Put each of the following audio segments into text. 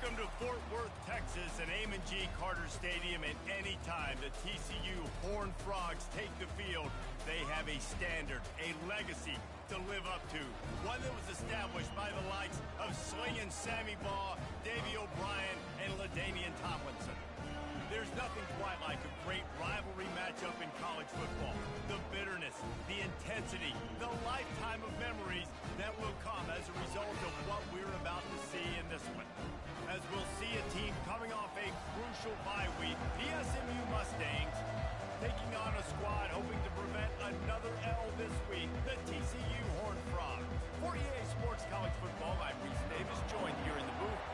Welcome to Fort Worth, Texas, and Amon G. Carter Stadium. And anytime the TCU Horned Frogs take the field, they have a standard, a legacy to live up to. One that was established by the likes of Slingin' Sammy Baugh, Davey O'Brien, and LaDainian Tomlinson. There's nothing quite like a great rivalry matchup in college football. The bitterness, the intensity, the lifetime of memories that will come as a result of what we're about to see in this one. As we'll see a team coming off a crucial bye week, the SMU Mustangs taking on a squad hoping to prevent another L this week, the TCU Horned Frogs. For EA Sports College Football, I'm Reese Davis, joined here in the booth.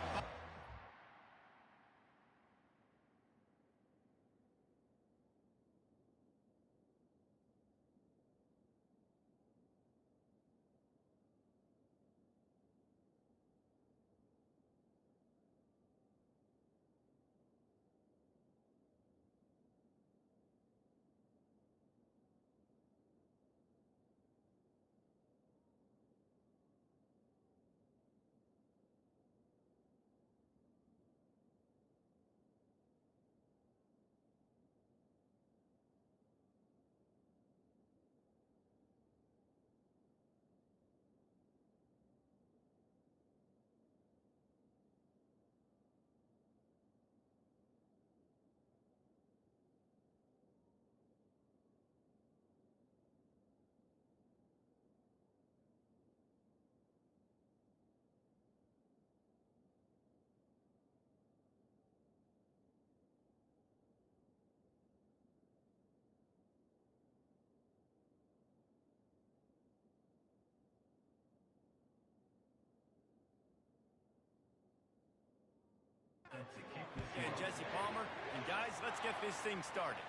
And Jesse Palmer, and guys, let's get this thing started.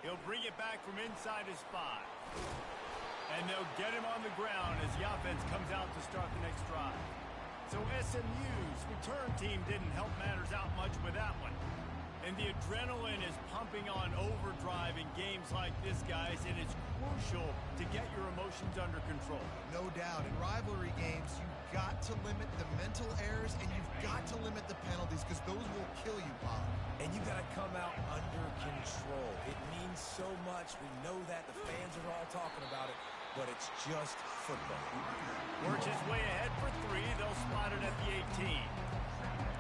He'll bring it back from inside his 5. And they'll get him on the ground as the offense comes out to start the next drive. So SMU's return team didn't help matters out much with that one. And the adrenaline is pumping on overdrive in games like this, guys, and it's crucial to get your emotions under control. No doubt. In rivalry games, you've got to limit the mental errors and you've got to limit the penalties because those will kill you, Bob. And you got to come out under control. It means so much. We know that. The fans are all talking about it, but it's just football. Works his way ahead for 3. They'll spot it at the 18.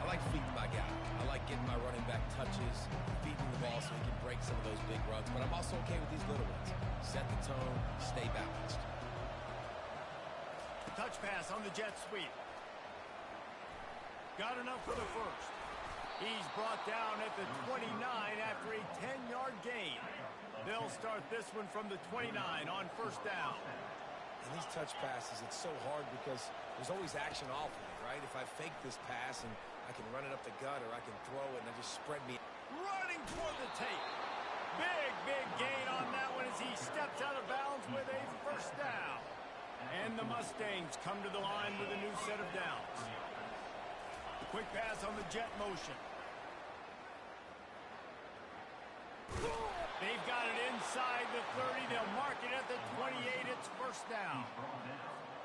I like feeding my guy. I like getting my running back touches, feeding the ball so he can break some of those big runs. But I'm also okay with these little ones. Set the tone, stay balanced. Touch pass on the jet sweep. Got enough for the first. He's brought down at the 29 after a 10-yard gain. They'll start this one from the 29 on first down. And these touch passes, it's so hard because there's always action off of it, right? If I fake this pass and I can run it up the gut or I can throw it and I just spread me. Running toward the tape. Big gain on that one as he steps out of bounds with a first down. And the Mustangs come to the line with a new set of downs. Quick pass on the jet motion. They've got it inside the 30. They'll mark it at the 28. It's first down.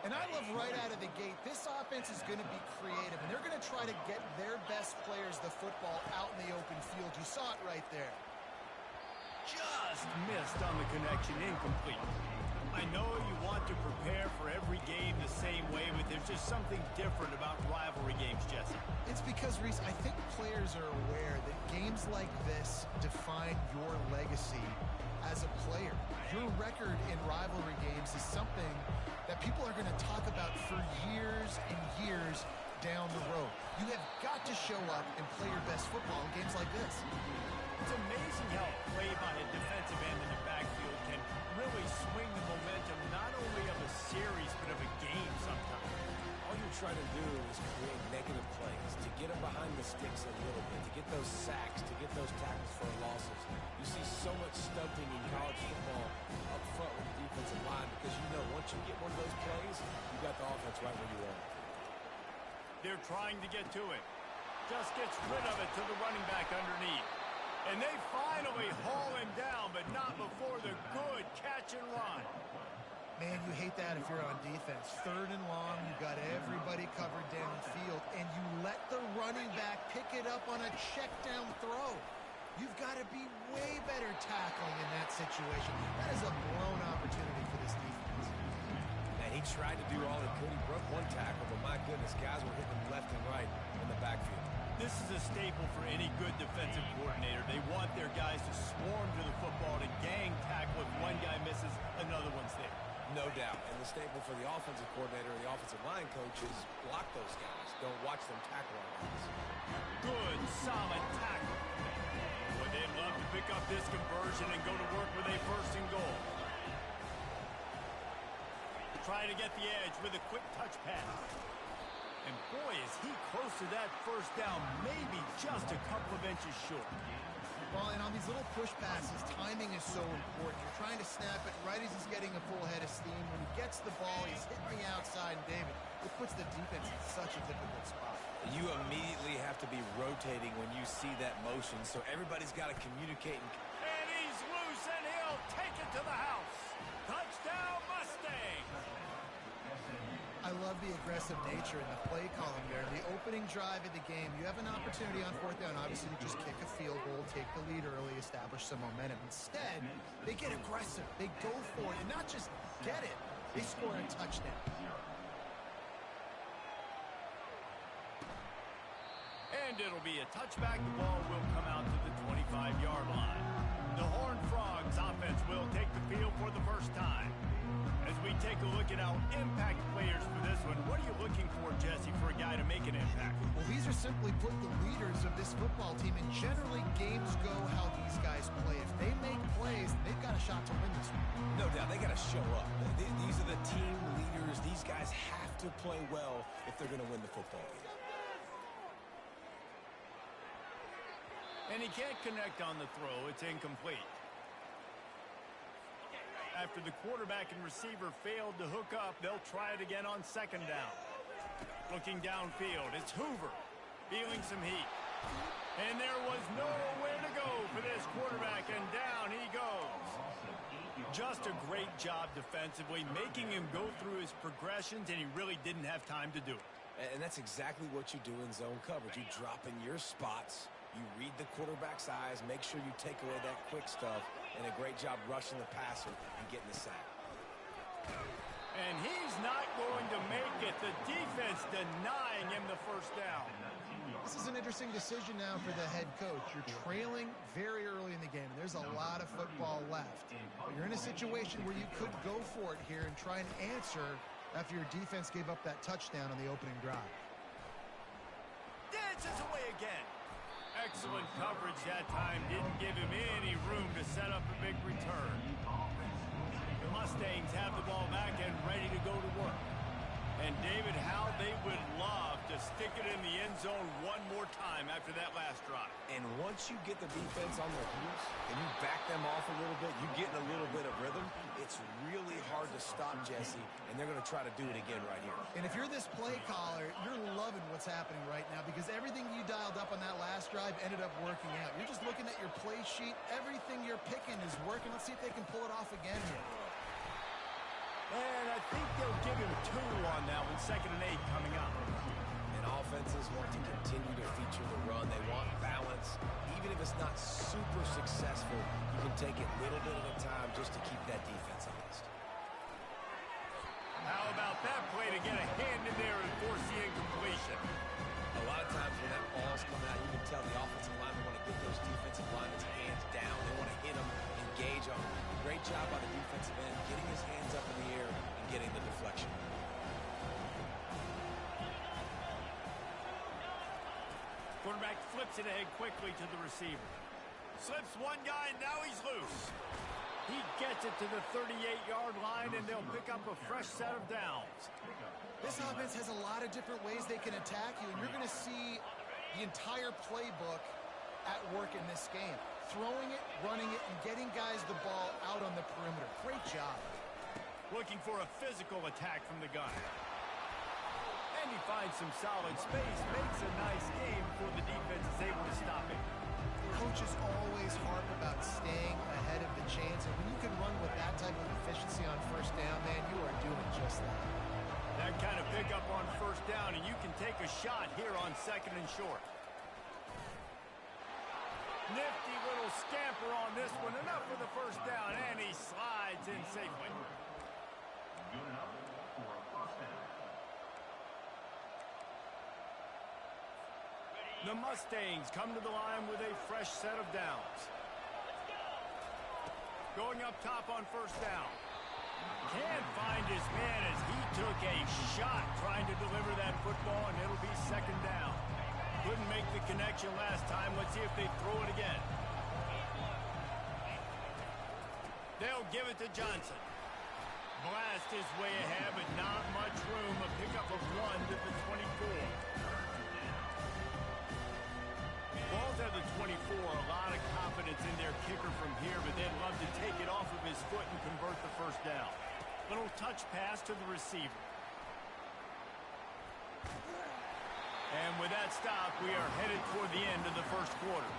And I love right out of the gate, this offense is going to be creative, and they're going to try to get their best players the football out in the open field. You saw it right there. Just missed on the connection, incomplete. I know you want to prepare for every game the same way, but there's just something different about rivalry games, Jesse. It's because, Reese, I think players are aware that games like this define your legacy as a player. Your record in rivalry games is something that people are going to talk about for years and years down the road. You have got to show up and play your best football in games like this. It's amazing how a play by a defensive end in the backfield can really swing the momentum not only of a series but of a game sometimes. All you're trying to do is create negative plays, to get them behind the sticks a little bit, to get those sacks, to get those tackles for losses. You see so much stumping in college football up front with the defensive line because you know once you get one of those plays, you got the offense right where you want it. They're trying to get to it. Just gets rid of it to the running back underneath. And they finally haul him down, but not before the good catch and run. Man, you hate that if you're on defense. 3rd and long, you got everybody covered downfield, and you let the running back pick it up on a check down throw. You've got to be way better tackling in that situation. That is a blown opportunity for this defense. And he tried to do all he could. He broke one tackle, but my goodness, guys were hitting him left and right in the backfield. This is a staple for any good defensive coordinator. They want their guys to swarm to the football, to gang tackle. If one guy misses, another one's there. No doubt. And the staple for the offensive coordinator or the offensive line coach is block those guys. Don't watch them tackle our guys. Good, solid tackle. Boy, they'd love to pick up this conversion and go to work with a 1st and goal. Trying to get the edge with a quick touch pass. And boy, is he close to that 1st down, maybe just a couple of inches short. Well, and on these little push passes, timing is so important. You're trying to snap it right as he's getting a full head of steam. When he gets the ball, he's hitting the outside, and David, it puts the defense in such a difficult spot. You immediately have to be rotating when you see that motion, so everybody's got to communicate. And he's loose, and he'll take it to the house. Touchdown, Mustang! I love the aggressive nature in the play column there. The opening drive of the game, you have an opportunity on 4th down, obviously, to just kick a field goal, take the lead early, establish some momentum. Instead, they get aggressive. They go for it, and not just get it, they score a touchdown. And it'll be a touchback. The ball will come out to the 25-yard line. The Horned Frogs offense will take the field for the first time. As we take a look at our impact players for this one, what are you looking for, Jesse, for a guy to make an impact? Well, these are simply put the leaders of this football team, and generally games go how these guys play. If they make plays, they've got a shot to win this one. No doubt, they got to show up. These are the team leaders. These guys have to play well if they're going to win the football game. And he can't connect on the throw. It's incomplete. After the quarterback and receiver failed to hook up, they'll try it again on 2nd down. Looking downfield, it's Hoover feeling some heat. And there was nowhere to go for this quarterback, and down he goes. Just a great job defensively, making him go through his progressions, and he really didn't have time to do it. And that's exactly what you do in zone coverage. You drop in your spots, you read the quarterback's eyes, make sure you take away that quick stuff, and a great job rushing the passer and getting the sack. And he's not going to make it. The defense denying him the 1st down. This is an interesting decision now for the head coach. You're trailing very early in the game, and there's a lot of football left. But you're in a situation where you could go for it here and try and answer after your defense gave up that touchdown on the opening drive. Dances away again. Excellent coverage that time. Didn't give him any room to set up a big return. The Mustangs have the ball back and ready to go to work. And David, how they would love to stick it in the end zone one more time after that last drive. And once you get the defense on their heels and you back them off a little bit, you get in a little bit of rhythm, it's really hard to stop, Jesse, and they're going to try to do it again right here. And if you're this play caller, you're loving what's happening right now because everything you dialed up on that last drive ended up working out. You're just looking at your play sheet. Everything you're picking is working. Let's see if they can pull it off again here. And I think they'll give him 2 on that one. 2nd and 8 coming up. And offenses want to continue to feature the run. They want balance. Even if it's not super successful, you can take it little bit at a time just to keep that defense honest. How about that play to get a hand in there and force the incompletion? A lot of times when that ball's coming out, you can tell the offensive linemen want to get those defensive linemen's hands down. They want to hit them, engage on them. Great job by the defensive end, getting his hands up in the air and getting the deflection. Quarterback flips it ahead quickly to the receiver. Slips one guy, and now he's loose. He gets it to the 38-yard line, and they'll pick up a fresh set of downs. This offense has a lot of different ways they can attack you, and you're going to see the entire playbook at work in this game. Throwing it, running it, and getting guys the ball out on the perimeter. Great job. Looking for a physical attack from the gun. And he finds some solid space, makes a nice game before the defense is able to stop it. Coaches always harp about staying ahead of the chains, and when you can run with that type of efficiency on 1st down, man, a shot here on 2nd and short. Nifty little scamper on this one. Enough for the first down, and he slides in safely. The Mustangs come to the line with a fresh set of downs. Going up top on 1st down. Can't find his man as he took a shot trying to deliver that football, and it'll be 2nd down. Couldn't make the connection last time. Let's see if they throw it again. They'll give it to Johnson. Blast his way ahead, but not much room. A pickup of 1 to the 24. Ball's at the 24. A lot of confidence in their kicker from here, but they'd love to take it off of his foot and convert the 1st down. Little touch pass to the receiver. And with that stop, we are headed toward the end of the 1st quarter.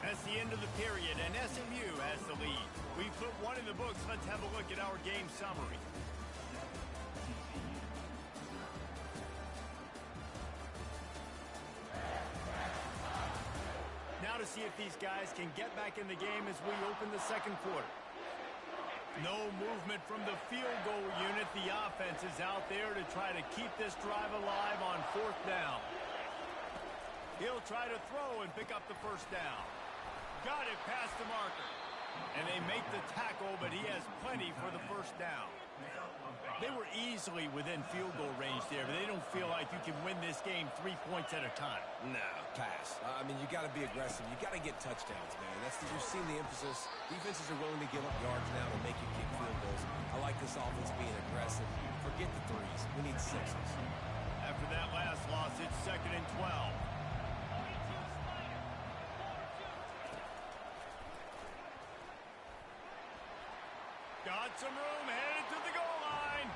That's the end of the period, and SMU has the lead. We put 1 in the books. Let's have a look at our game summary. Now to see if these guys can get back in the game as we open the 2nd quarter. No movement from the field goal unit. The offense is out there to try to keep this drive alive on 4th down. He'll try to throw and pick up the 1st down. Got it past the marker. And they make the tackle, but he has plenty for the 1st down. They were easily within field goal range there, but they don't feel like you can win this game 3 points at a time. No, pass. I mean, you got to be aggressive. You got to get touchdowns, man. You've seen the emphasis. Defenses are willing to give up yards now to make you kick field goals. I like this offense being aggressive. Forget the 3s. We need 6s. After that last loss, it's 2nd and 12. Got some room, headed to the goal line.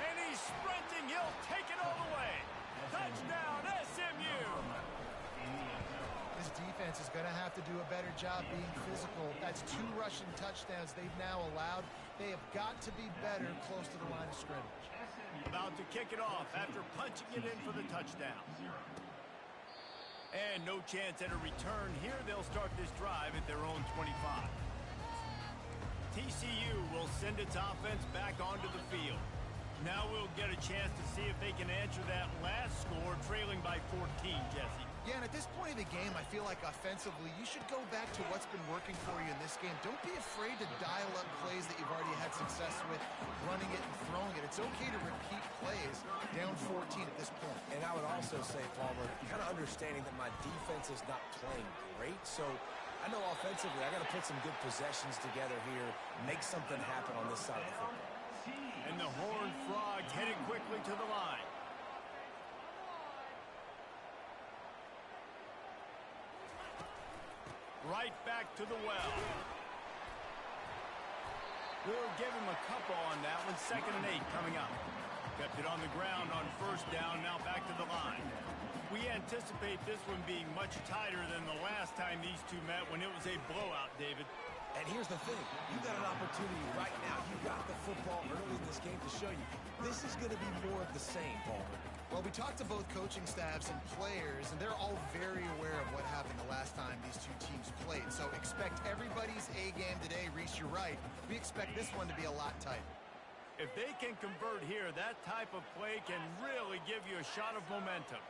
And he's sprinting. He'll take it all the way. Touchdown, SMU. This defense is going to have to do a better job being physical. That's 2 rushing touchdowns they've now allowed. They have got to be better close to the line of scrimmage. About to kick it off after punching it in for the touchdown. And no chance at a return here. They'll start this drive at their own 25. TCU will send its offense back onto the field. Now we'll get a chance to see if they can answer that last score, trailing by 14, Jesse. Yeah, and at this point of the game, I feel like offensively, you should go back to what's been working for you in this game. Don't be afraid to dial up plays that you've already had success with, running it and throwing it. It's okay to repeat plays down 14 at this point. And I would also say, Palmer, kind of understanding that my defense is not playing great, so I know offensively I got to put some good possessions together here, make something happen on this side of the football. And the Horned Frogs headed quickly to the line. Right back to the well. We'll give him a couple on that one. 2nd and 8 coming up. Kept it on the ground on 1st down, now back to the line. We anticipate this one being much tighter than the last time these two met when it was a blowout, David. And here's the thing. You got an opportunity right now. You got the football early in this game to show you. This is going to be more of the same, Palmer. Well, we talked to both coaching staffs and players, and they're all very aware of what happened the last time these two teams played. So expect everybody's A game today. Reese, you're right. We expect this one to be a lot tighter. If they can convert here, that type of play can really give you a shot of momentum.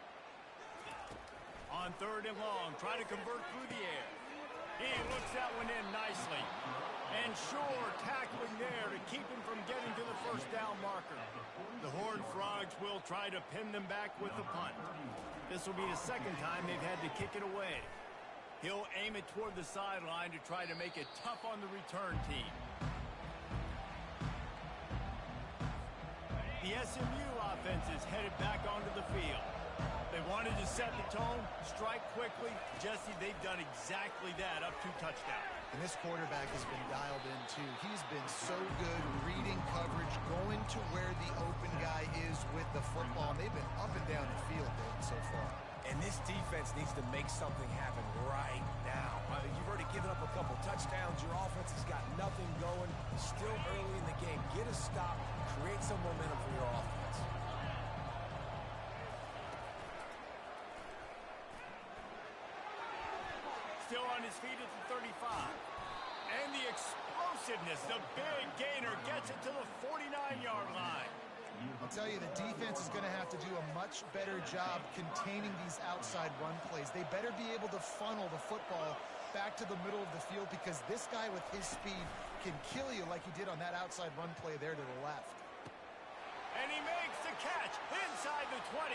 On 3rd and long, try to convert through the air. He looks that one in nicely. And sure, tackling there to keep him from getting to the 1st down marker. The Horned Frogs will try to pin them back with the punt. This will be the 2nd time they've had to kick it away. He'll aim it toward the sideline to try to make it tough on the return team. The SMU offense is headed back onto the field. They wanted to set the tone, strike quickly. Jesse, they've done exactly that up to touchdown. And this quarterback has been dialed in, too. He's been so good reading coverage, going to where the open guy is with the football. They've been up and down the field, David, so far. And this defense needs to make something happen right now. You've already given up a couple touchdowns. Your offense has got nothing going. Still early in the game. Get a stop. Create some momentum for your offense. Still on his feet at the 35. And the explosiveness, the big gainer gets it to the 49-yard line. I'll tell you, the defense is going to have to do a much better job containing these outside run plays. They better be able to funnel the football back to the middle of the field because this guy with his speed can kill you like he did on that outside run play there to the left. And he makes the catch inside the 20.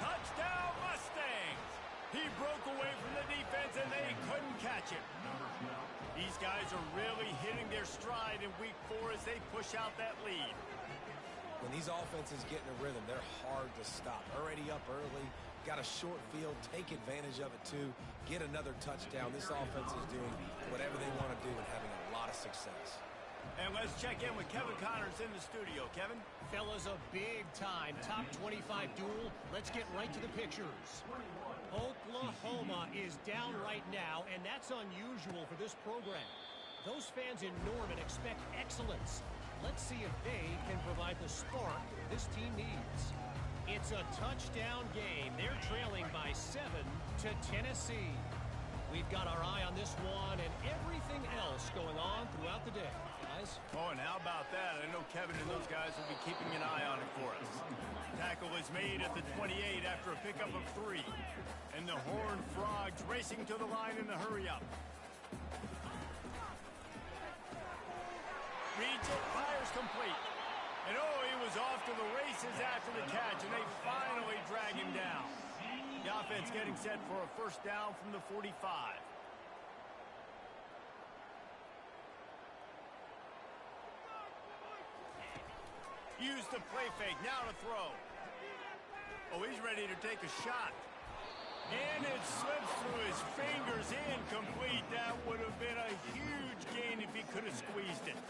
Touchdown, Mustangs! He broke away from the defense and they couldn't catch him. These guys are really hitting their stride in week 4 as they push out that lead. When these offenses get in a rhythm, they're hard to stop. Already up early, got a short field, take advantage of it too, get another touchdown. This offense is doing whatever they want to do and having a lot of success. And let's check in with Kevin Connors in the studio. Kevin? Fellas, a big-time top 25 duel. Let's get right to the pictures. Oklahoma is down right now, and that's unusual for this program. Those fans in Norman expect excellence. Let's see if they can provide the spark this team needs. It's a touchdown game. They're trailing by 7 to Tennessee. We've got our eye on this one and everything else going on throughout the day. Guys? Oh, and how about that? I know Kevin and those guys will be keeping an eye on it for us. Tackle is made at the 28 after a pickup of 3. And the Horned Frogs racing to the line in the hurry-up. Reads it, fires complete. And oh, he was off to the races after the catch, and they finally drag him down. The offense getting set for a first down from the 45. Use the play fake, now to throw. Oh, he's ready to take a shot. And it slips through his fingers, incomplete. That would have been a huge gain if he could have squeezed it.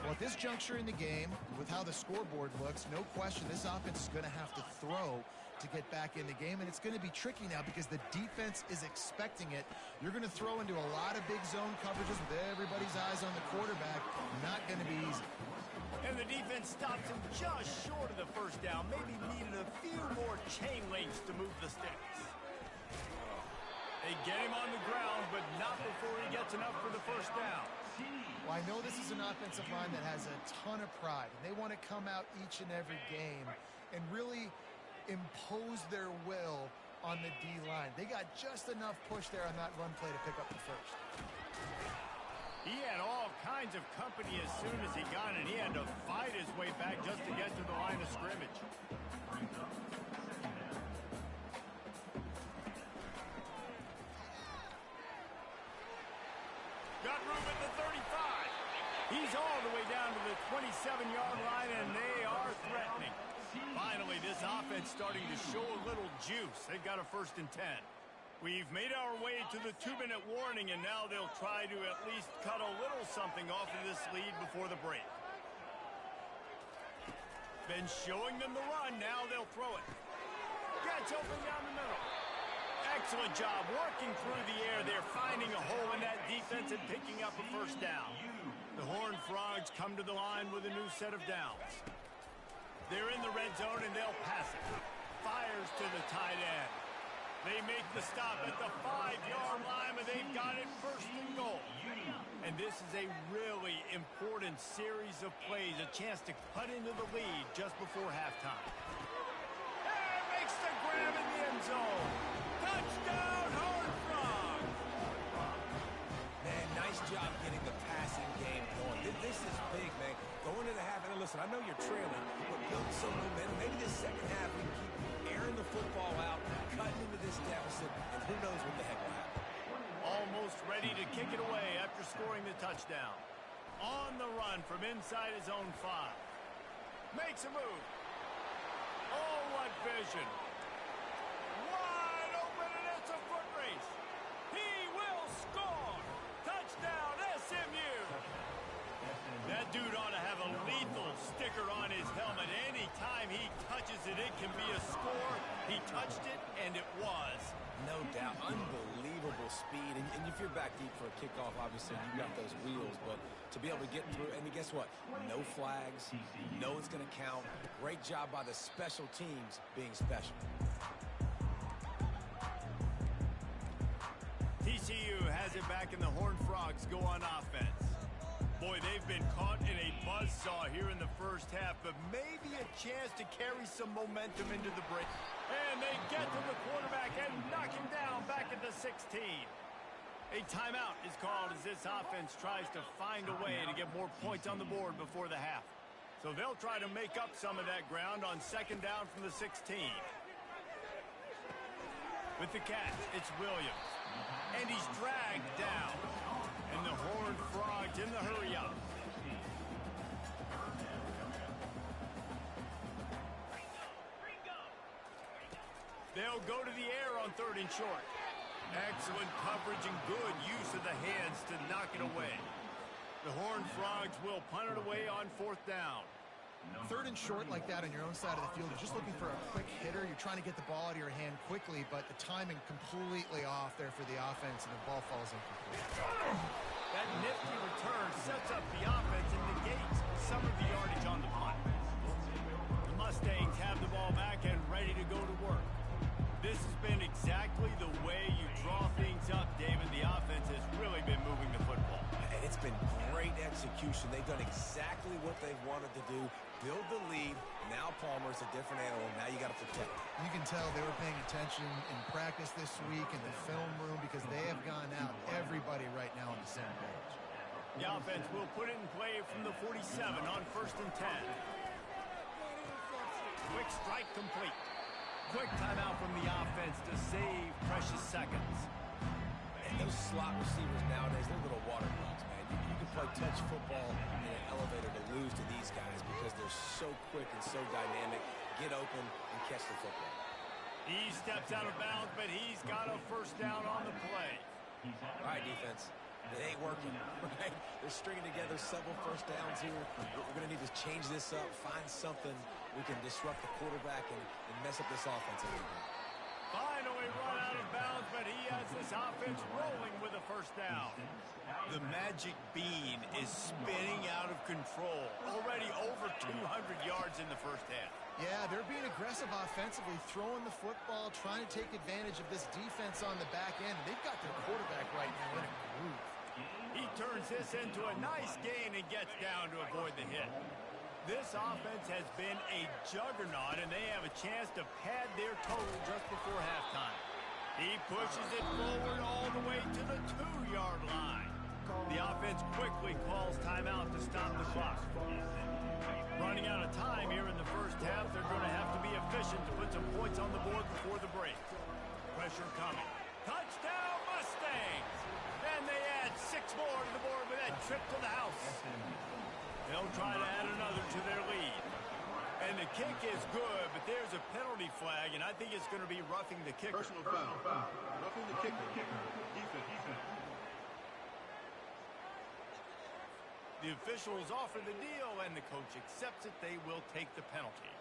Well, at this juncture in the game, with how the scoreboard looks, no question this offense is going to have to throw to get back in the game, and it's going to be tricky now because the defense is expecting it. You're going to throw into a lot of big zone coverages with everybody's eyes on the quarterback. Not going to be easy. And the defense stops him just short of the first down. Maybe needed a few more chain links to move the sticks. They get him on the ground, but not before he gets enough for the first down. Well, I know this is an offensive line that has a ton of pride. And they want to come out each and every game and really impose their will on the D-line. They got just enough push there on that run play to pick up the first. He had all kinds of company as soon as he got it. He had to fight his way back just to get to the line of scrimmage. Got room at the 35. He's all the way down to the 27-yard line, and they are threatening. Finally, this offense starting to show a little juice. They've got a 1st and 10. We've made our way to the 2-minute warning, and now they'll try to at least cut a little something off of this lead before the break. Been showing them the run. Now they'll throw it. Gets open down the middle. Excellent job working through the air. They're finding a hole in that defense and picking up a first down. The Horned Frogs come to the line with a new set of downs. They're in the red zone, and they'll pass it. Fires to the tight end. They make the stop at the 5-yard line, but they've got it 1st and goal. And this is a really important series of plays, a chance to cut into the lead just before halftime. And makes the grab in the end zone. Touchdown, Horned Frogs! Man, nice job getting the passing game going. This is big, man. Going into the half, and listen, I know you're trailing, but build some momentum. Maybe this second half we can keep airing the football out, cutting into this deficit, and who knows what the heck will happen. Almost ready to kick it away after scoring the touchdown. On the run from inside his own 5. Makes a move. Oh, what vision. Wide open, and it's a foot race. He will score. Touchdown, SMU. That dude ought to have a lethal sticker on his helmet anytime he touches touches it, it can be a score. He touched it, and it was. No doubt. Unbelievable speed. And if you're back deep for a kickoff, obviously you got those wheels. But to be able to get through, and guess what? No flags. No one's going to count. Great job by the special teams being special. TCU has it back, and the Horned Frogs go on offense. Boy, they've been caught in a buzzsaw here in the first half, but maybe a chance to carry some momentum into the break. And they get to the quarterback and knock him down back at the 16. A timeout is called as this offense tries to find a way to get more points on the board before the half. So they'll try to make up some of that ground on second down from the 16. With the catch, it's Williams. And he's dragged down. And the Horned Frogs in the hurry up. They'll go to the air on 3rd and short. Excellent coverage and good use of the hands to knock it away. The Horned Frogs will punt it away on 4th down. 3rd and short like that on your own side of the field, you're just looking for a quick hitter. You're trying to get the ball out of your hand quickly, but the timing completely off there for the offense, and the ball falls incomplete. That nifty return sets up the offense and negates some of the yardage on the punt. The Mustangs have the ball back and ready to go to work. This has been exactly the way you draw things up, David. The offense has really been moving the football. And it's been great execution. They've done exactly what they've wanted to do. Build the lead. Now Palmer's a different animal. Now you got to protect it. You can tell they were paying attention in practice this week in the film room, because they have gone out everybody right now on the same page. The offense will put it in play from the 47 on 1st and 10. Quick strike complete. Quick timeout from the offense to save precious seconds. And those slot receivers nowadays, they're little water bugs, man. You can play touch football in an elevator to lose to these guys because they're so quick and so dynamic. Get open and catch the football. He steps out of bounds, but he's got a 1st down on the play. All right, defense. It ain't working, right? They're stringing together several 1st downs here. We're going to need to change this up, find something we can disrupt the quarterback and mess up this offense a little bit. Finally run out of bounds, but he has this offense rolling with a 1st down. The magic bean is spinning out of control. Already over 200 yards in the first half. Yeah, they're being aggressive offensively, throwing the football, trying to take advantage of this defense on the back end. They've got their quarterback right now in a groove. He turns this into a nice gain and gets down to avoid the hit. This offense has been a juggernaut, and they have a chance to pad their total just before halftime. He pushes it forward all the way to the 2-yard line. The offense quickly calls timeout to stop the clock. Running out of time here in the first half, they're going to have to be efficient to put some points on the board before the break. Pressure coming. Touchdown, Mustangs! And they add 6 more to the board with that trip to the house. They'll try to add another to their lead. And the kick is good, but there's a penalty flag, and I think it's going to be roughing the kicker. Personal foul. Roughing the kicker. Defense. The officials offer the deal, and the coach accepts it. They will take the penalty.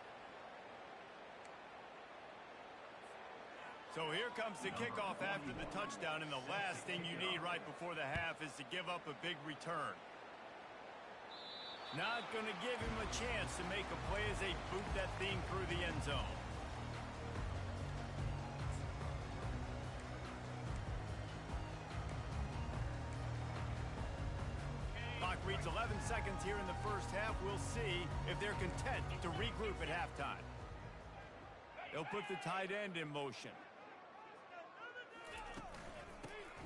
So here comes the kickoff after the touchdown, and the last thing you need right before the half is to give up a big return. Not going to give him a chance to make a play as they boot that thing through the end zone. Clock reads 11 seconds here in the first half. We'll see if they're content to regroup at halftime. They'll put the tight end in motion.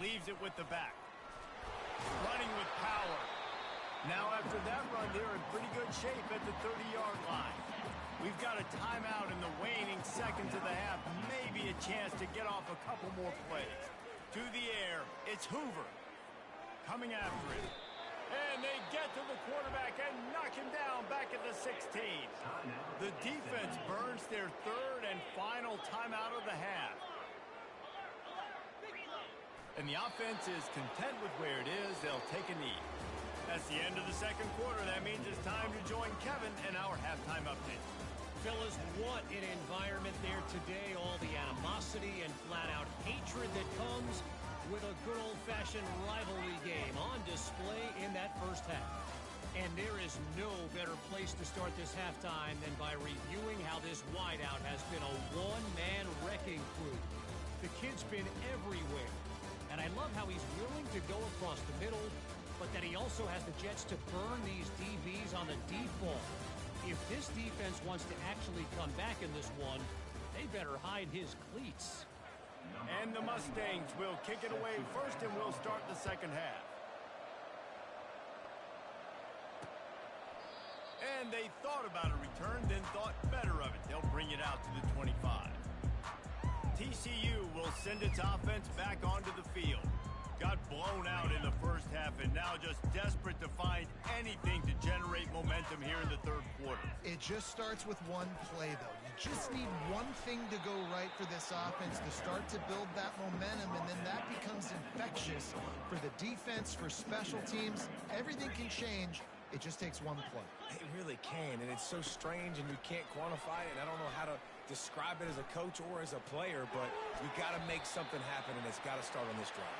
Leaves it with the back. Running with power. Now after that run, they're in pretty good shape at the 30-yard line. We've got a timeout in the waning seconds of the half. Maybe a chance to get off a couple more plays. To the air, it's Hoover. Coming after it. And they get to the quarterback and knock him down back at the 16. The defense burns their 3rd and final timeout of the half. And the offense is content with where it is. They'll take a knee. That's the end of the second quarter. That means it's time to join Kevin in our halftime update. Fellas, what an environment there today. All the animosity and flat-out hatred that comes with a good old-fashioned rivalry game on display in that first half. And there is no better place to start this halftime than by reviewing how this wideout has been a one-man wrecking crew. The kid's been everywhere. And I love how he's willing to go across the middle, but that he also has the Jets to burn these DBs on the deep ball. If this defense wants to actually come back in this one, they better hide his cleats. And the Mustangs will kick it away first, and we'll start the second half. And they thought about a return, then thought better of it. They'll bring it out to the 25. TCU will send its offense back onto the field. Got blown out in the first half and now just desperate to find anything to generate momentum here in the third quarter. It just starts with one play, though. You just need one thing to go right for this offense to start to build that momentum, and then that becomes infectious for the defense, for special teams. Everything can change. It just takes one play. It really can, and it's so strange, and you can't quantify it, and I don't know how to describe it as a coach or as a player, but you got to make something happen, and it's got to start on this drive.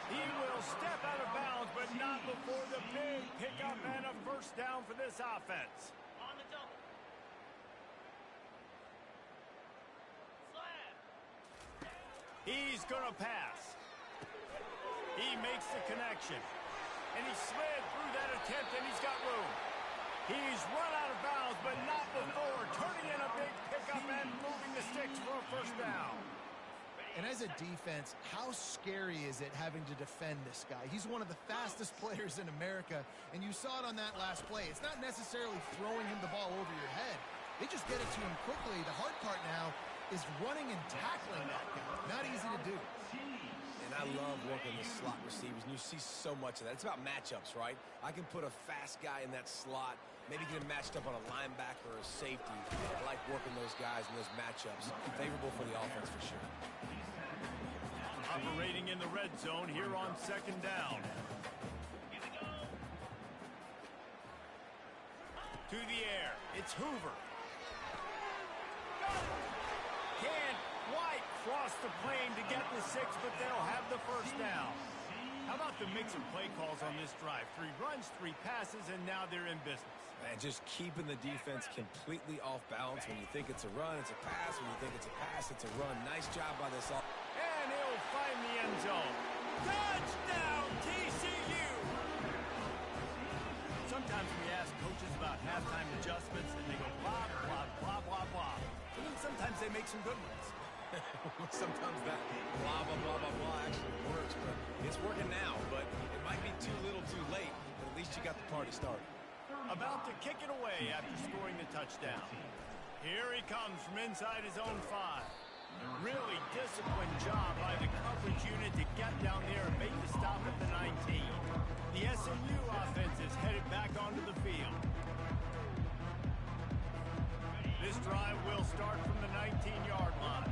He will step out of bounds, but not before the big pickup and a first down for this offense. On the double. Flag. He's going to pass. He makes the connection. And he slid through that attempt, and he's got room. He's run out of bounds, but not before turning in a big pickup and moving the sticks for a first down. And as a defense, how scary is it having to defend this guy? He's one of the fastest players in America, and you saw it on that last play. It's not necessarily throwing him the ball over your head. They just get it to him quickly. The hard part now is running and tackling that guy. Not easy to do. And I love working the slot receivers, and you see so much of that. It's about matchups, right? I can put a fast guy in that slot, maybe get him matched up on a linebacker or a safety. I like working those guys in those matchups. Favorable for the offense for sure. Operating in the red zone here on second down. To the air. It's Hoover. Can't quite cross the plane to get the 6, but they'll have the first down. How about the mix of play calls on this drive? 3 runs, 3 passes, and now they're in business. And just keeping the defense completely off balance. When you think it's a run, it's a pass. When you think it's a pass, it's a run. Nice job by this offense. And he'll find the end zone. Touchdown, TCU! Sometimes we ask coaches about halftime adjustments, and they go blah, blah, blah, blah, blah. And then sometimes they make some good ones. Sometimes that blah, blah, blah, blah, blah actually works, but it's working now. But it might be too little too late, but at least you got the party started. About to kick it away after scoring the touchdown. Here he comes from inside his own 5. Really disciplined job by the coverage unit to get down there and make the stop at the 19. The SMU offense is headed back onto the field. This drive will start from the 19-yard line.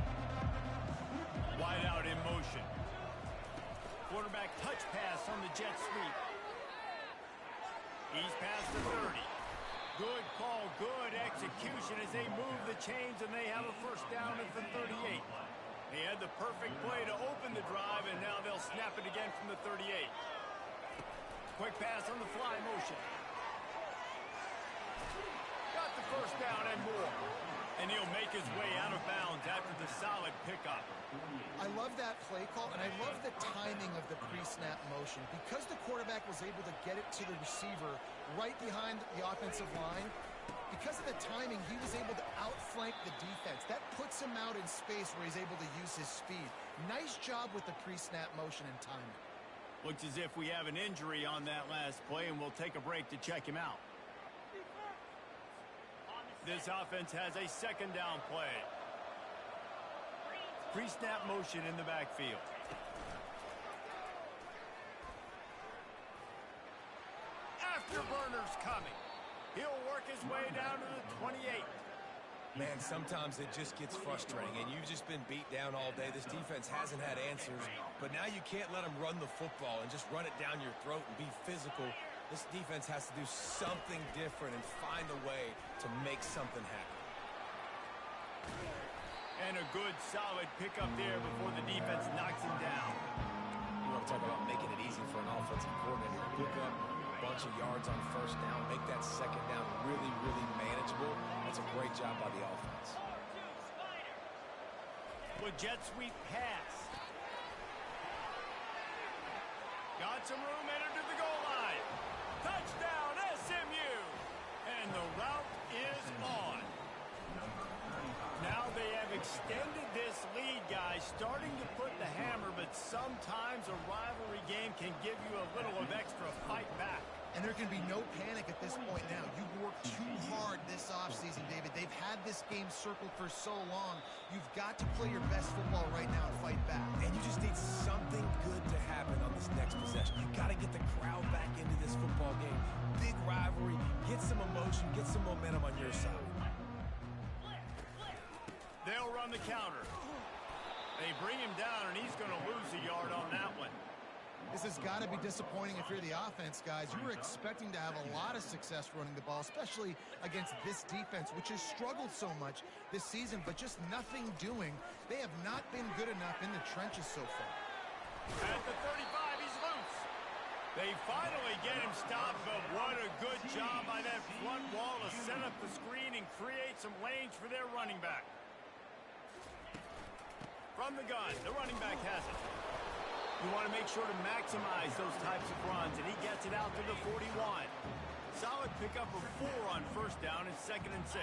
Wide out in motion. Quarterback touch pass on the jet sweep. He's past the 30. Good call, good execution as they move the chains, and they have a first down at the 38. They had the perfect play to open the drive, and now they'll snap it again from the 38. Quick pass on the fly motion. Got the first down and more. And he'll make his way out of bounds after the solid pickup. I love that play call, and I love the timing of the pre-snap motion. Because the quarterback was able to get it to the receiver right behind the offensive line, because of the timing, he was able to outflank the defense. That puts him out in space where he's able to use his speed. Nice job with the pre-snap motion and timing. Looks as if we have an injury on that last play, and we'll take a break to check him out. This offense has a second down play. Pre-snap motion in the backfield. Afterburner's coming. He'll work his way down to the 28. Man, sometimes it just gets frustrating, and you've just been beat down all day. This defense hasn't had answers, but now you can't let them run the football and just run it down your throat and be physical. This defense has to do something different and find a way to make something happen. good, solid pickup there before the defense knocks him down. You want to talk about making it easy for an offensive coordinator to pick up a bunch of yards on first down, make that second down really, really manageable. That's a great job by the offense. With jet sweep pass. Got some room, entered to the goal line. Touchdown, SMU! And the route is on. Now they have extended this lead, guys, starting to put the hammer, but sometimes a rivalry game can give you a little of extra fight back. And there can be no panic at this point now. You've worked too hard this offseason, David. They've had this game circled for so long. You've got to play your best football right now and fight back. And you just need something good to happen on this next possession. You got to get the crowd back into this football game. Big rivalry. Get some emotion. Get some momentum on your side. They'll run the counter. They bring him down, and he's going to lose a yard on that one. This has got to be disappointing if you're the offense, guys. You were expecting to have a lot of success running the ball, especially against this defense, which has struggled so much this season, but just nothing doing. They have not been good enough in the trenches so far. At the 35, he's loose. They finally get him stopped, but what a good job by that front wall to set up the screen and create some lanes for their running back. From the gun, the running back has it. You want to make sure to maximize those types of runs, and he gets it out to the 41. Solid pickup of 4 on first down and 2nd and 6.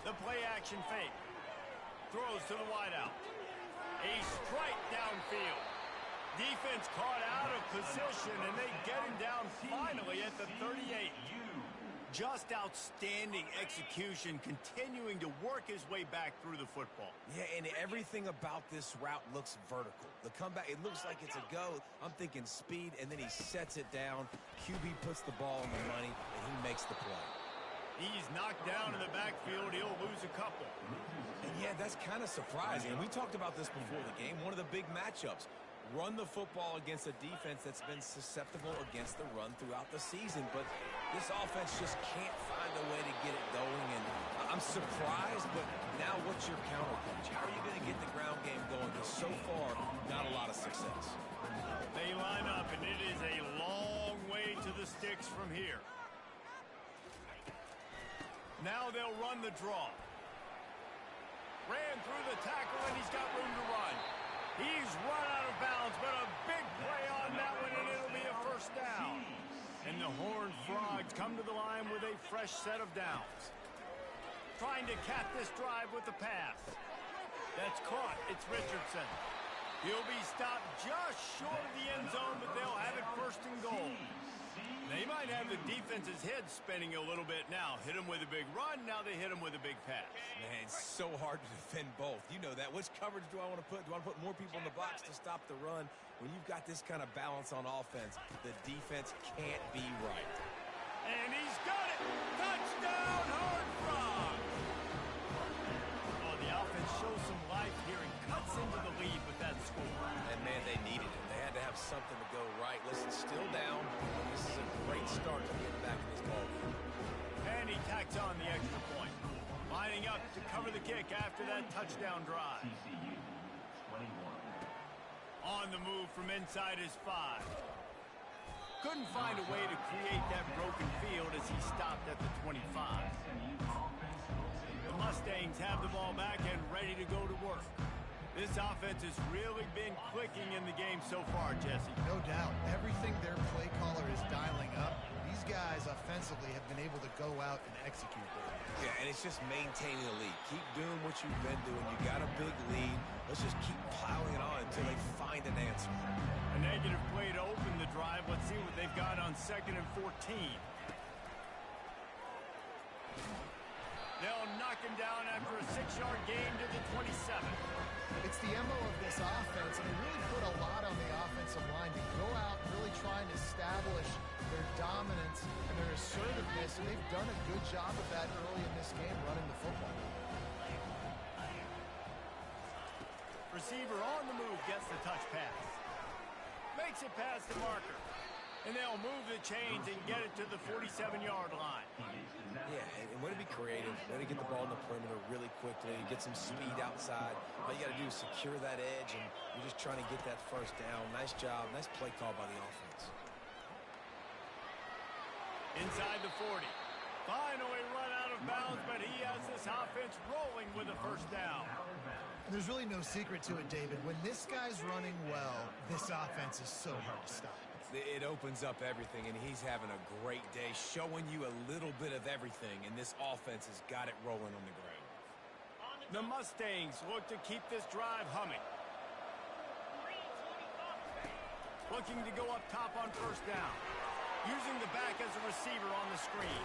The play action fake. Throws to the wideout. A strike downfield. Defense caught out of position, and they get him down finally at the 38. Just outstanding execution, continuing to work his way back through the football. Yeah, and everything about this route looks vertical. The comeback, it looks like it's a go. I'm thinking speed, and then he sets it down. QB puts the ball on the money, and he makes the play. He's knocked down in the backfield. He'll lose a couple. And yeah, that's kind of surprising. And we talked about this before the game. One of the big matchups. Run the football against a defense that's been susceptible against the run throughout the season. But this offense just can't find a way to get it going. And I'm surprised, but now what's your counterpunch? How are you going to get the ground game going? Because so far, not a lot of success. They line up, and it is a long way to the sticks from here. Now they'll run the draw. Ran through the tackle, and he's got room to run. He's run out of bounds, but a big play on that one, and it'll be a first down. And the Horned Frogs come to the line with a fresh set of downs. Trying to cap this drive with the pass. That's caught. It's Richardson. He'll be stopped just short of the end zone, but they'll have it 1st and goal. They might have the defense's head spinning a little bit now. Hit him with a big run, now they hit him with a big pass. Man, it's so hard to defend both. You know that. Which coverage do I want to put? Do I want to put more people in the box to stop the run? When you've got this kind of balance on offense, the defense can't be right. And he's got it! Touchdown, Horned Frogs! Oh, the offense shows some life here and cuts into the lead with that score. And, man, they needed it. They had to have something to go right. Listen, still down. This is a great start to get back in this ball game. And he tacks on the extra point. Lining up to cover the kick after that touchdown drive. TCU, 21. On the move from inside his 5. Couldn't find a way to create that broken field as he stopped at the 25. The Mustangs have the ball back and ready to go to work. This offense has really been clicking in the game so far, Jesse. No doubt. Everything their play caller is dialing up, these guys offensively have been able to go out and execute there. Yeah, and it's just maintaining the lead. Keep doing what you've been doing. You got a big lead. Let's just keep plowing it on until they find an answer. A negative play to open the drive. Let's see what they've got on 2nd and 14. They'll knock him down after a 6-yard gain to the 27. It's the MO of this offense, and they really put a lot on the offensive line to go out and really try and establish their dominance and their assertiveness, and they've done a good job of that early in this game running the football. Receiver on the move gets the touch pass. Makes it past the marker. And they'll move the chains and get it to the 47-yard line. Yeah, and way to be creative. Way to get the ball in the perimeter really quickly, get some speed outside. All you got to do is secure that edge, and you're just trying to get that first down. Nice job. Nice play call by the offense. Inside the 40. Finally run out of bounds, but he has this offense rolling with a first down. There's really no secret to it, David. When this guy's running well, this offense is so hard to stop. It opens up everything, and he's having a great day, showing you a little bit of everything, and this offense has got it rolling on the ground. The Mustangs look to keep this drive humming. Looking to go up top on first down. Using the back as a receiver on the screen.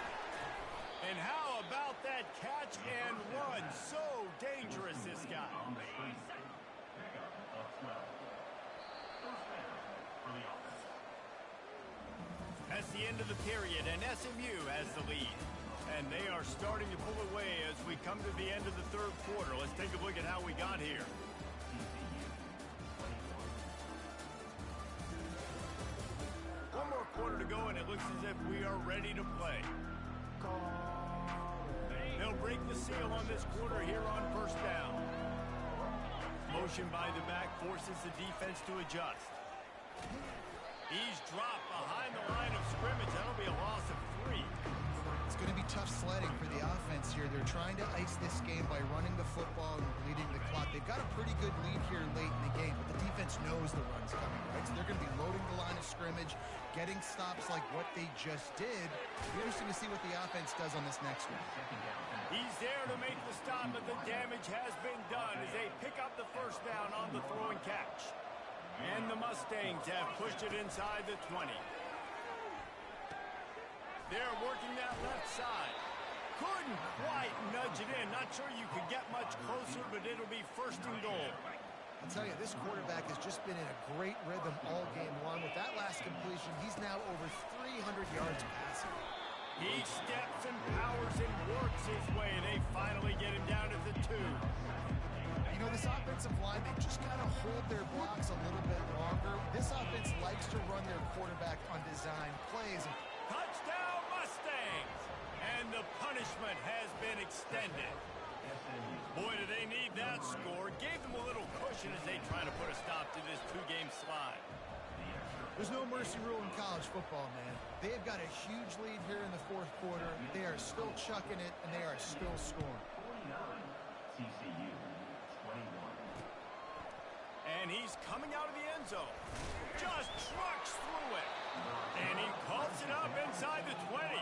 And how about that catch and run? So dangerous, this guy. That's the end of the period, and SMU has the lead. And they are starting to pull away as we come to the end of the third quarter. Let's take a look at how we got here. One more quarter to go, and it looks as if we are ready to play. They'll break the seal on this quarter here on first down. Motion by the back forces the defense to adjust. He's dropped behind the line of scrimmage. That'll be a loss of 3. It's going to be tough sledding for the offense here. They're trying to ice this game by running the football and bleeding the clock. They've got a pretty good lead here late in the game, but the defense knows the run's coming, right? So they're going to be loading the line of scrimmage, getting stops like what they just did. It'll be interesting to see what the offense does on this next one. He's there to make the stop, but the damage has been done as they pick up the first down on the throw and catch. And the Mustangs have pushed it inside the 20. They're working that left side. Couldn't quite nudge it in. Not sure you could get much closer, but it'll be first and goal. I'll tell you, this quarterback has just been in a great rhythm all game long. With that last completion, he's now over 300 yards passing. He steps and powers and works his way. They finally get him down at the 2. You know, this offensive line, they just kind of hold their blocks a little bit longer. This offense likes to run their quarterback on design plays. Touchdown Mustangs! And the punishment has been extended. Boy, do they need that score. Gave them a little cushion as they try to put a stop to this 2-game slide. There's no mercy rule in college football, man. They've got a huge lead here in the fourth quarter. They are still chucking it, and they are still scoring. TCU, 21. And he's coming out of the end zone. Just trucks through it. And he calls it up inside the 20.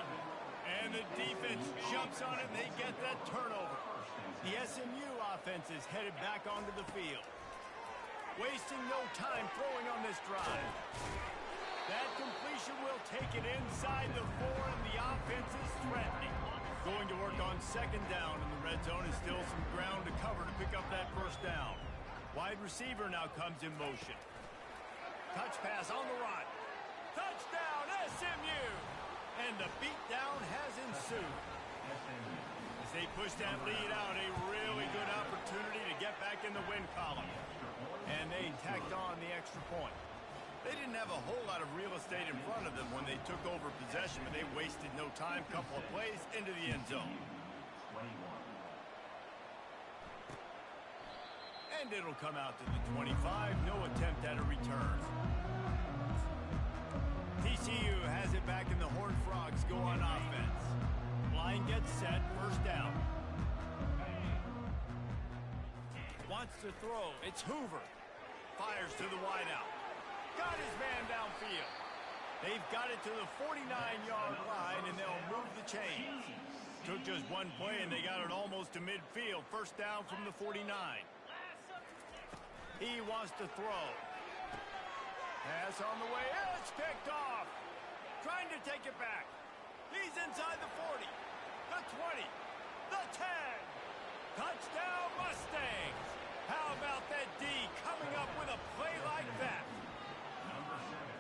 And the defense jumps on it, and they get that turnover. The SMU offense is headed back onto the field. Wasting no time throwing on this drive. That completion will take it inside the 4, and the offense is threatening. Going to work on second down in the red zone is still some ground to cover to pick up that first down. Wide receiver now comes in motion. Touch pass on the run. Touchdown, SMU! And the beatdown has ensued. As they push that lead out, a really good opportunity to get back in the win column. And they tacked on the extra point. They didn't have a whole lot of real estate in front of them when they took over possession, but they wasted no time. Couple of plays into the end zone. And it'll come out to the 25. No attempt at a return. TCU has it back, and the Horned Frogs go on offense. Line gets set, first down. Wants to throw. It's Hoover. Fires to the wideout. Got his man downfield. They've got it to the 49-yard line, and they'll move the chains. Took just one play, and they got it almost to midfield. First down from the 49. He wants to throw. Pass on the way. It's picked off. Trying to take it back. He's inside the 40. The 20. The 10. Touchdown Mustangs. How about that D coming up with a play like that?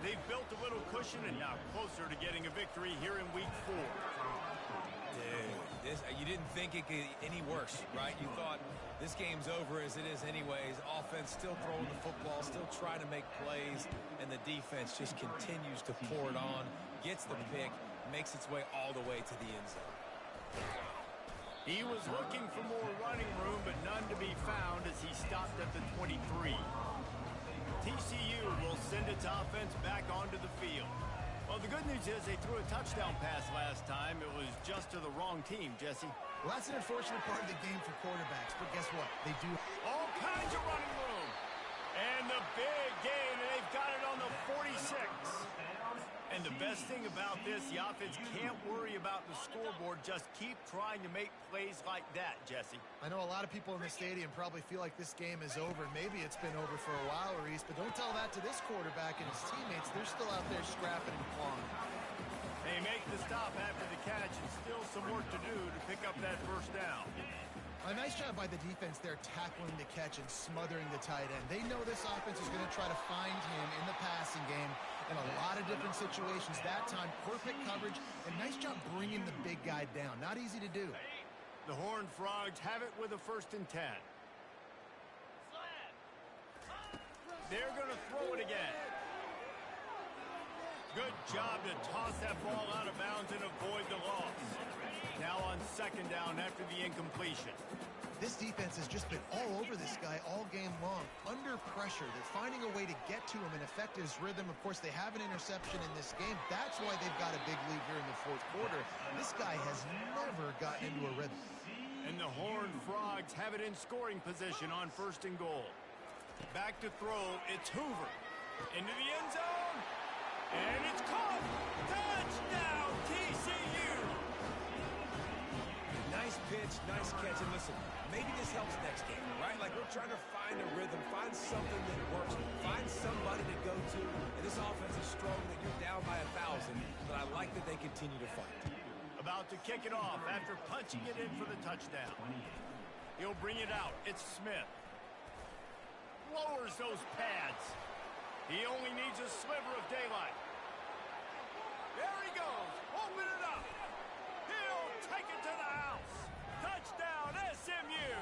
They've built a little cushion and now closer to getting a victory here in week 4. Dude, you didn't think it could get any worse, right? You thought this game's over as it is anyways. Offense still throwing the football, still trying to make plays, and the defense just continues to pour it on, gets the pick, makes its way all the way to the end zone. He was looking for more running room, but none to be found as he stopped at the 23. TCU will send its offense back onto the field. Well, the good news is they threw a touchdown pass last time. It was just to the wrong team, Jesse. Well, that's an unfortunate part of the game for quarterbacks, but guess what? They do all kinds of running room. And the big gain, and they've got it on the 46. And the best thing about this, the offense can't worry about the scoreboard. Just keep trying to make plays like that, Jesse. I know a lot of people in the stadium probably feel like this game is over. Maybe it's been over for a while, Reese, but don't tell that to this quarterback and his teammates. They're still out there scrapping and clawing. They make the stop after the catch, and still some work to do to pick up that first down. A nice job by the defense there tackling the catch and smothering the tight end. They know this offense is going to try to find him in the passing game in a lot of different situations. That time, perfect coverage, and nice job bringing the big guy down. Not easy to do. The Horned Frogs have it with a 1st and 10. They're going to throw it again. Good job to toss that ball out of bounds and avoid the loss. Now on 2nd down after the incompletion. This defense has just been all over this guy all game long. Under pressure. They're finding a way to get to him and affect his rhythm. Of course, they have an interception in this game. That's why they've got a big lead here in the 4th quarter. This guy has never gotten into a rhythm. And the Horned Frogs have it in scoring position on 1st and goal. Back to throw. It's Hoover. Into the end zone. And it's caught. Touchdown, TCU. Nice pitch, nice catch. And listen, maybe this helps next game, right? Like we're trying to find a rhythm, find something that works, find somebody to go to. And this offense is strong that you're down by 1,000, but I like that they continue to fight. About to kick it off after punching it in for the touchdown. He'll bring it out. It's Smith. Lowers those pads. He only needs a sliver of daylight. There he goes. Open it up. He'll take it to the house. Touchdown, SMU.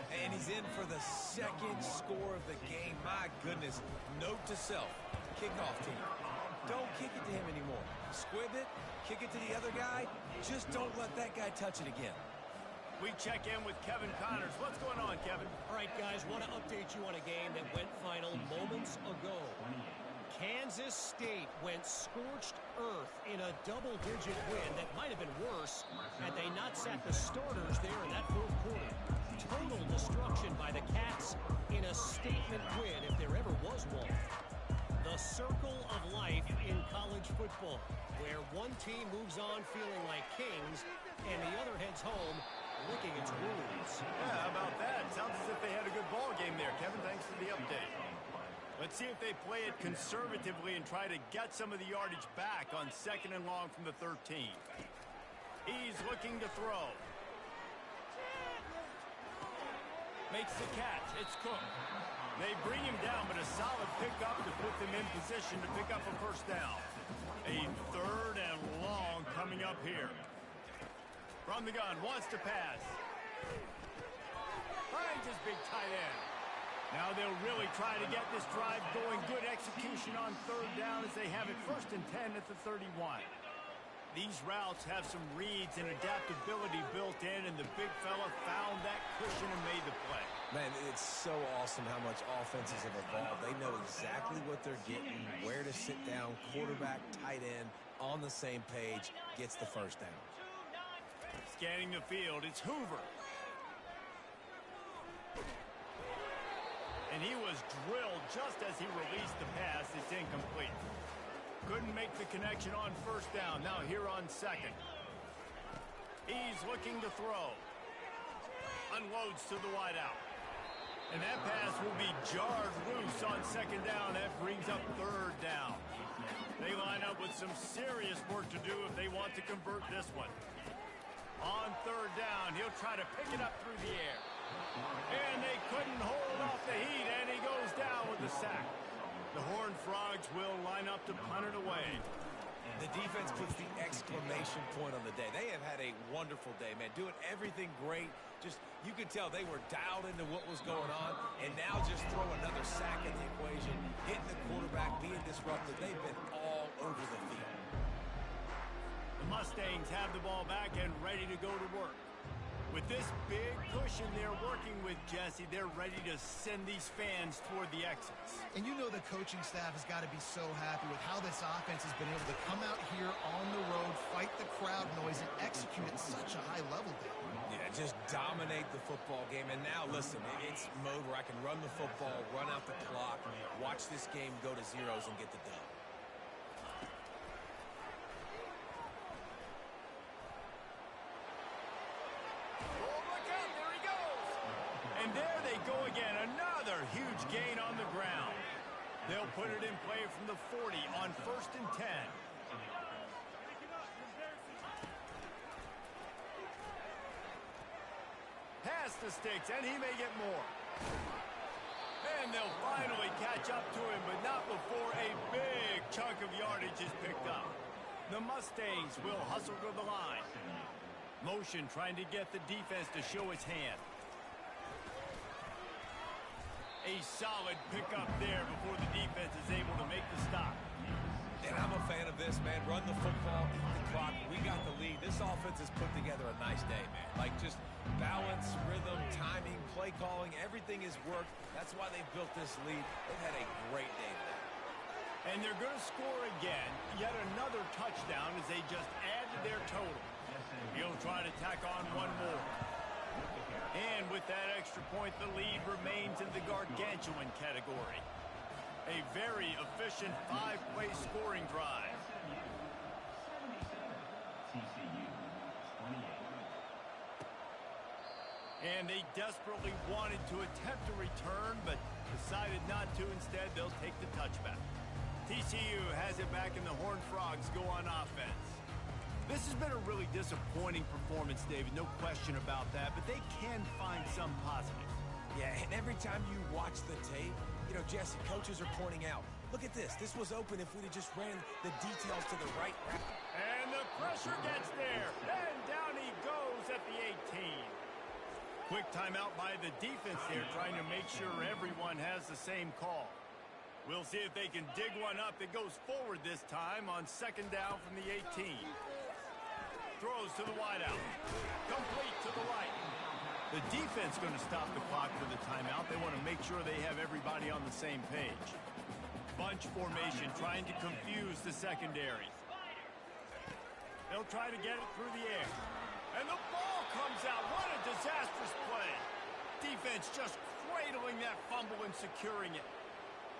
And he's in for the 2nd score of the game. My goodness. Note to self. Kickoff team. Don't kick it to him anymore. Squib it. Kick it to the other guy. Just don't let that guy touch it again. We check in with Kevin Connors. What's going on, Kevin? All right, guys, want to update you on a game that went final moments ago. Kansas State went scorched earth in a double-digit win that might have been worse had they not sat the starters there in that 4th quarter. Total destruction by the Cats in a statement win if there ever was one. The circle of life in college football, where one team moves on feeling like kings and the other heads home licking its wounds. Yeah, how about that? Sounds as if they had a good ball game there, Kevin. Thanks for the update. Let's see if they play it conservatively and try to get some of the yardage back on 2nd and long from the 13. He's looking to throw. Makes the catch. It's Cook. They bring him down, but a solid pickup to put them in position to pick up a 1st down. A 3rd and long coming up here. From the gun, wants to pass. Finds his big tight end. Now they'll really try to get this drive going. Good execution on 3rd down as they have it 1st and 10 at the 31. These routes have some reads and adaptability built in, and the big fella found that cushion and made the play. Man, it's so awesome how much offenses have evolved. They know exactly what they're getting, where to sit down, quarterback, tight end, on the same page, gets the 1st down. Scanning the field, it's Hoover. And he was drilled just as he released the pass. It's incomplete. Couldn't make the connection on 1st down. Now here on 2nd. He's looking to throw. Unloads to the wideout. And that pass will be jarred loose on 2nd down. That brings up 3rd down. They line up with some serious work to do if they want to convert this one. On 3rd down, he'll try to pick it up through the air. And they couldn't hold off the heat, and he goes down with the sack. The Horned Frogs will line up to punt it away. The defense puts the exclamation point on the day. They have had a wonderful day, man. Doing everything great. Just, you could tell they were dialed into what was going on, and now just throw another sack in the equation, hitting the quarterback, being disruptive. They've been all over the field. The Mustangs have the ball back and ready to go to work. With this big cushion they're working with, Jesse, they're ready to send these fans toward the exits. And you know the coaching staff has got to be so happy with how this offense has been able to come out here on the road, fight the crowd noise, and execute at such a high level, Dave. Yeah, just dominate the football game. And now, listen, it's mode where I can run the football, run out the clock, watch this game go to zeros and get the dub. And there they go again, another huge gain on the ground. They'll put it in play from the 40 on 1st and 10. Pass the sticks, and he may get more. And they'll finally catch up to him, but not before a big chunk of yardage is picked up. The Mustangs will hustle to the line. Motion trying to get the defense to show its hand. A solid pickup there before the defense is able to make the stop. And I'm a fan of this, man. Run the football, eat the clock. We got the lead. This offense has put together a nice day, man. Like just balance, rhythm, timing, play calling, everything has worked. That's why they've built this lead. They've had a great day today. And they're going to score again. Yet another touchdown as they just add to their total. He'll try to tack on one more. And with that extra point, the lead remains in the gargantuan category. A very efficient 5-play scoring drive. TCU, 28. And they desperately wanted to attempt a return, but decided not to. Instead, they'll take the touchback. TCU has it back, and the Horned Frogs go on offense. This has been a really disappointing performance, David, no question about that, but they can find some positive. Yeah, and every time you watch the tape, you know, Jesse, coaches are pointing out, look at this. This was open if we'd have just ran the details to the right route. And the pressure gets there, and down he goes at the 18. Quick timeout by the defense there, trying to make sure everyone has the same call. We'll see if they can dig one up that goes forward this time on 2nd down from the 18. Throws to the wideout. Complete to the right. The defense going to stop the clock for the timeout. They want to make sure they have everybody on the same page. Bunch formation trying to confuse the secondary. They'll try to get it through the air. And the ball comes out. What a disastrous play. Defense just cradling that fumble and securing it.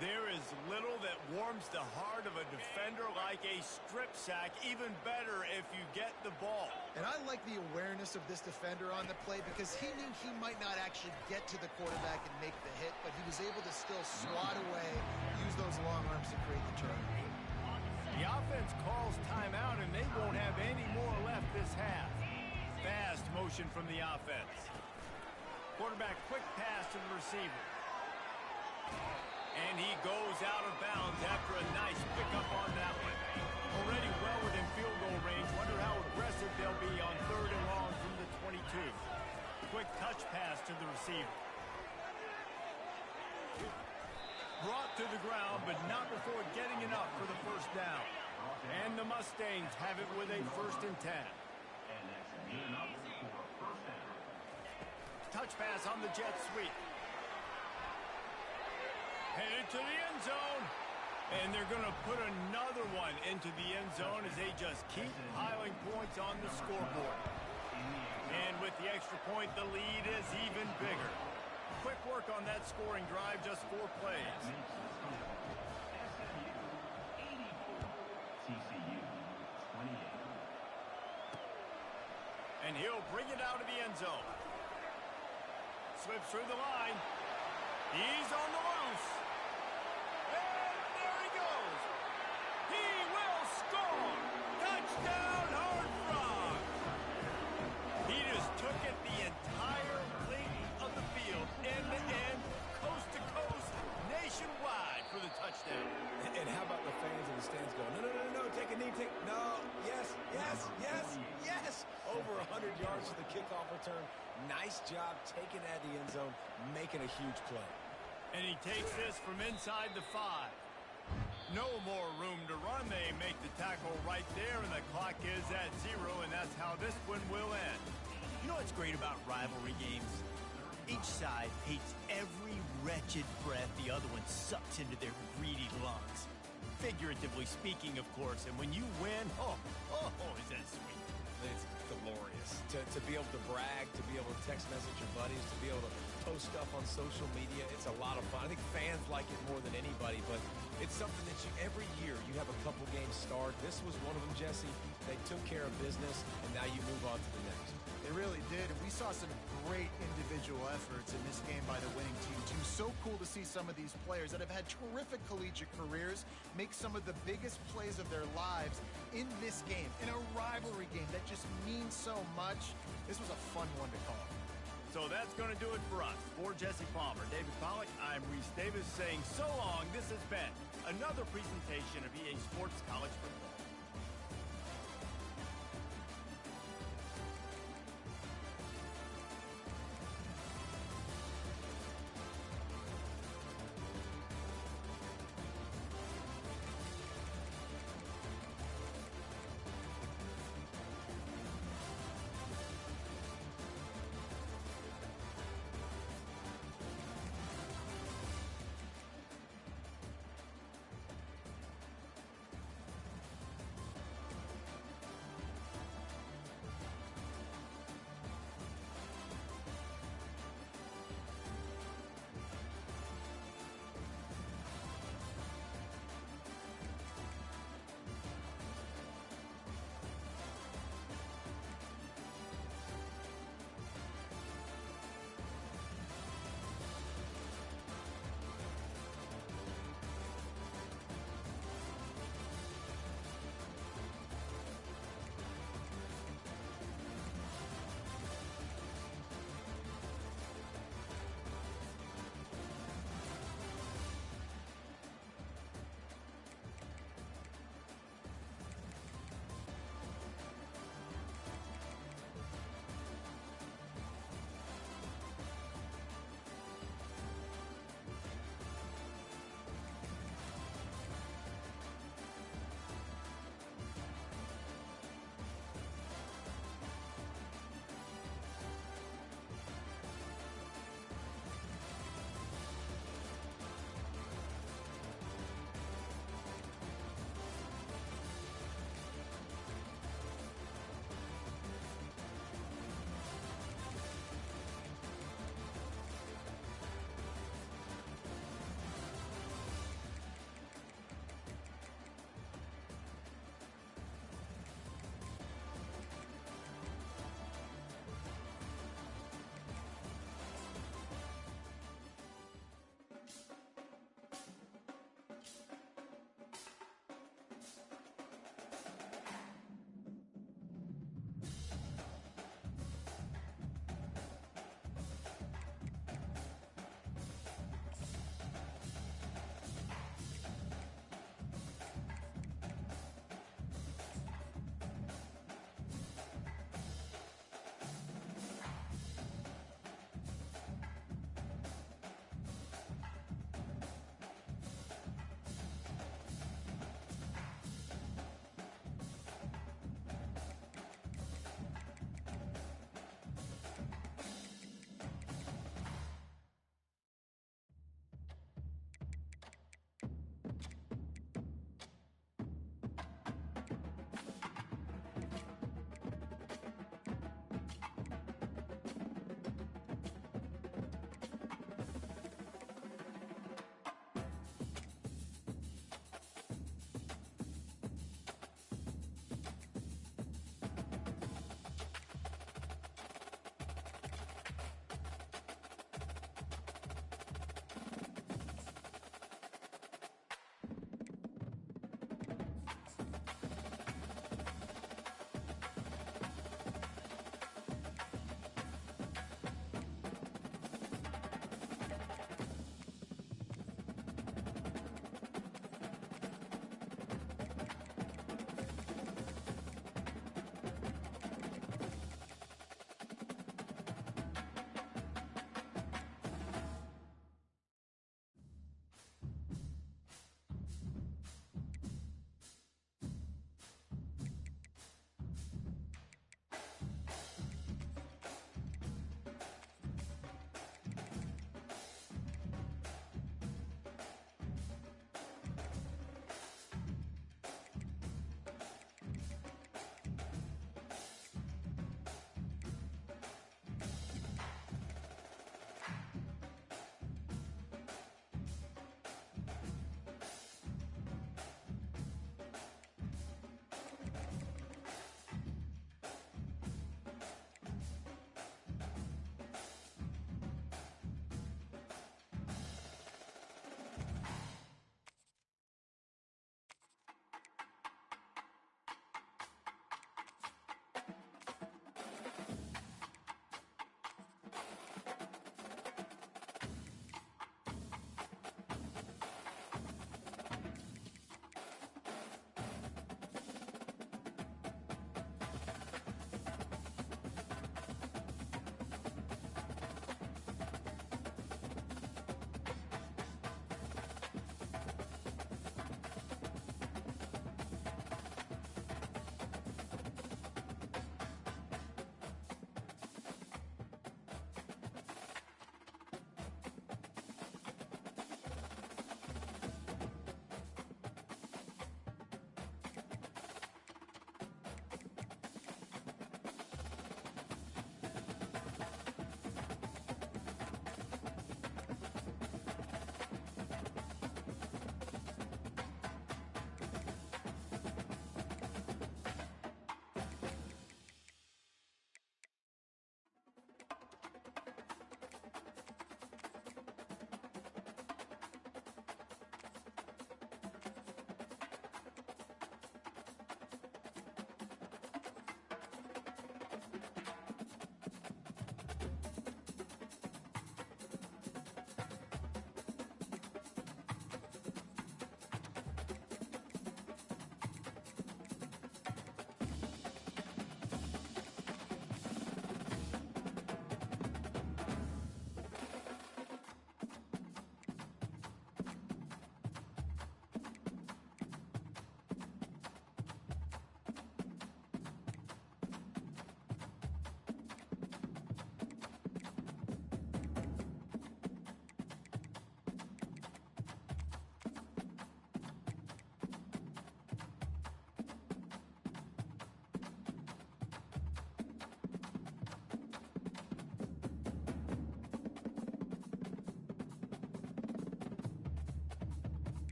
There is little that warms the heart of a defender like a strip sack. Even better if you get the ball. And I like the awareness of this defender on the play because he knew he might not actually get to the quarterback and make the hit, but he was able to still swat away, use those long arms to create the turnover. The offense calls timeout, and they won't have any more left this half. Fast motion from the offense. Quarterback quick pass to the receiver. And he goes out of bounds after a nice pickup on that one. Already well within field goal range. Wonder how aggressive they'll be on 3rd and long from the 22. Quick touch pass to the receiver. Brought to the ground, but not before getting enough for the 1st down. And the Mustangs have it with a 1st and 10. Touch pass on the jet sweep. Headed to the end zone. And they're going to put another one into the end zone as they just keep piling points on the scoreboard. And with the extra point, the lead is even bigger. Quick work on that scoring drive, just 4 plays. TCU, 28. And he'll bring it out of the end zone. Slips through the line. He's on the loose. And there he goes. He will score. Touchdown, Horned Frogs. He just took it the entire length of the field, end to end, coast to coast, nationwide for the touchdown. And how about the fans in the stands going, no, no, no, no, take a knee, no, yes, yes, yes, yes. Over 100 yards to the kickoff return. Nice job taking that to the end zone, making a huge play. And he takes this from inside the 5. No more room to run. They make the tackle right there, and the clock is at 0, and that's how this one will what's great about rivalry games? Each side hates every wretched breath the other one sucks into their greedy lungs. Figuratively speaking, of course, and when you win, oh, is that sweet. It's glorious to be able to brag, to be able to text message your buddies, to be able to post stuff on social media. It's a lot of fun. I think fans like it more than anybody, but it's something that every year you have a couple games start. This was one of them, Jesse. They took care of business, and now you move on to the next. They really did, and we saw some great individual efforts in this game by the winning team, too. So cool to see some of these players that have had terrific collegiate careers make some of the biggest plays of their lives in this game, in a rivalry game that just means so much. This was a fun one to call. So that's going to do it for us. For Jesse Palmer, David Pollack, I'm Reese Davis saying so long. This has been another presentation of EA Sports College Football.